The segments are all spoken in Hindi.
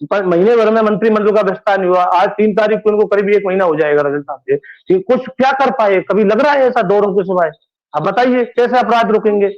पर महीने भर में मंत्रिमंडल का विस्तार नहीं हुआ। आज 3 तारीख को उनको करीब 1 महीना हो जाएगा रजत साहब से, कि कुछ क्या कर पाए? कभी लग रहा है ऐसा दौरों के सिवाय? आप बताइए कैसे अपराध रुकेंगे?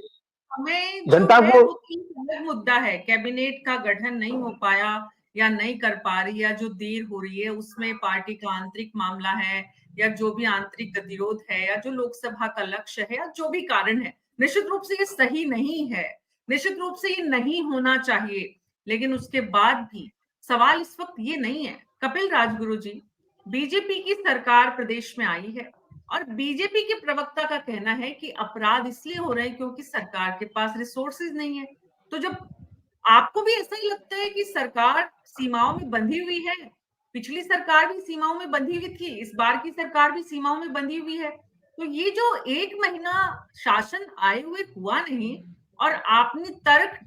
हमें जो जनता है को वो अलग मुद्दा है, कैबिनेट का गठन नहीं हो पाया या नहीं कर पा रही या जो देर हो रही है उसमें पार्टी का आंतरिक मामला है या जो भी आंतरिक गतिरोध है या जो लोकसभा का लक्ष्य है या जो भी कारण है, निश्चित रूप से ये सही नहीं है, निश्चित रूप से ये नहीं होना चाहिए। लेकिन उसके बाद भी सवाल इस वक्त ये नहीं है कपिल राजगुरु जी, बीजेपी की सरकार प्रदेश में आई है और बीजेपी के प्रवक्ता का कहना है कि अपराध इसलिए हो रहे हैं क्योंकि सरकार के पास रिसोर्सेज नहीं है। तो जब आपको भी ऐसा ही लगता है कि सरकार सीमाओं में बंधी हुई है, पिछली सरकार भी सीमाओं में बंधी हुई थी, इस बार की सरकार भी सीमाओं में बंधी हुई है, तो ये जो 1 महीना शासन आए हुए हुआ नहीं और आपने तर्क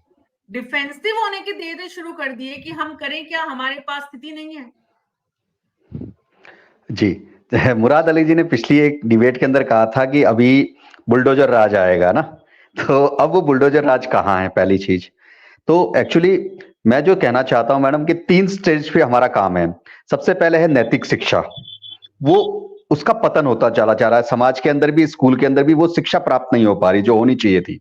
डिफेंसिव होने के देने शुरू कर दिए कि हम करें क्या, हमारे पास स्थिति नहीं है। जी, मुराद अली जी ने पिछली एक डिबेट के अंदर कहा था कि अभी बुलडोजर राज आएगा ना, तो अब वो बुलडोजर राज कहाँ है? पहली चीज तो एक्चुअली मैं जो कहना चाहता हूं मैडम कि 3 स्टेज पे हमारा काम है। सबसे पहले है नैतिक शिक्षा, वो उसका पतन होता चला जा रहा है, समाज के अंदर भी स्कूल के अंदर भी वो शिक्षा प्राप्त नहीं हो पा रही जो होनी चाहिए थी।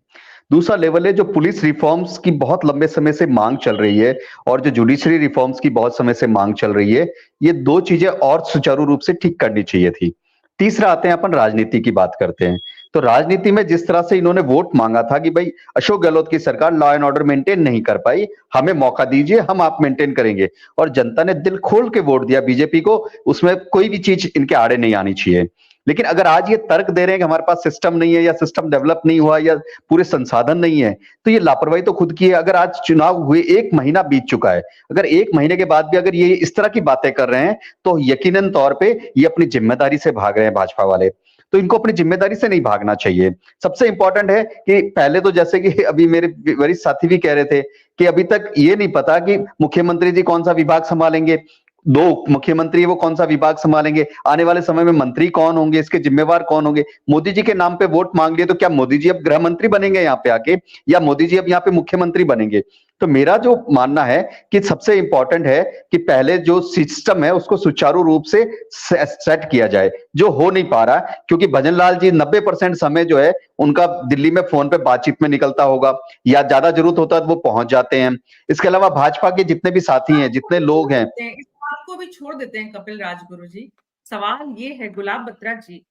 दूसरा लेवल है जो पुलिस रिफॉर्म्स की बहुत लंबे समय से मांग चल रही है और जो जुडिशरी रिफॉर्म्स की बहुत समय से मांग चल रही है, ये दो चीजें और सुचारू रूप से ठीक करनी चाहिए थी। तीसरा आते हैं अपन राजनीति की बात करते हैं, तो राजनीति में जिस तरह से इन्होंने वोट मांगा था कि भाई अशोक गहलोत की सरकार लॉ एंड ऑर्डर मेंटेन नहीं कर पाई, हमें मौका दीजिए, हम आप मेंटेन करेंगे, और जनता ने दिल खोल के वोट दिया बीजेपी को, उसमें कोई भी चीज इनके आड़े नहीं आनी चाहिए। लेकिन अगर आज ये तर्क दे रहे हैं कि हमारे पास सिस्टम नहीं है या सिस्टम डेवलप नहीं हुआ या पूरे संसाधन नहीं है, तो ये लापरवाही तो खुद की है। अगर आज चुनाव हुए 1 महीना बीत चुका है, अगर 1 महीने के बाद भी अगर ये इस तरह की बातें कर रहे हैं, तो यकीनन तौर पे ये अपनी जिम्मेदारी से भाग रहे हैं भाजपा वाले। तो इनको अपनी जिम्मेदारी से नहीं भागना चाहिए। सबसे इंपॉर्टेंट है कि पहले तो जैसे कि अभी मेरे वरिष्ठ साथी भी कह रहे थे कि अभी तक ये नहीं पता कि मुख्यमंत्री जी कौन सा विभाग संभालेंगे, 2 मुख्यमंत्री वो कौन सा विभाग संभालेंगे, आने वाले समय में मंत्री कौन होंगे, इसके जिम्मेवार कौन होंगे। मोदी जी के नाम पे वोट मांग लिए तो क्या मोदी जी अब गृह मंत्री बनेंगे यहाँ पे आके, या मोदी जी अब यहाँ पे मुख्यमंत्री बनेंगे? तो मेरा जो मानना है कि सबसे इंपॉर्टेंट है कि पहले जो सिस्टम है उसको सुचारू रूप से सेट किया जाए, जो हो नहीं पा रहा, क्योंकि भजन लाल जी 90% समय जो है उनका दिल्ली में फोन पे बातचीत में निकलता होगा, या ज्यादा जरूरत होता है तो वो पहुंच जाते हैं। इसके अलावा भाजपा के जितने भी साथी हैं, जितने लोग हैं, इस बात को भी छोड़ देते हैं कपिल राजगुरु जी। सवाल ये है गुलाब बत्रा जी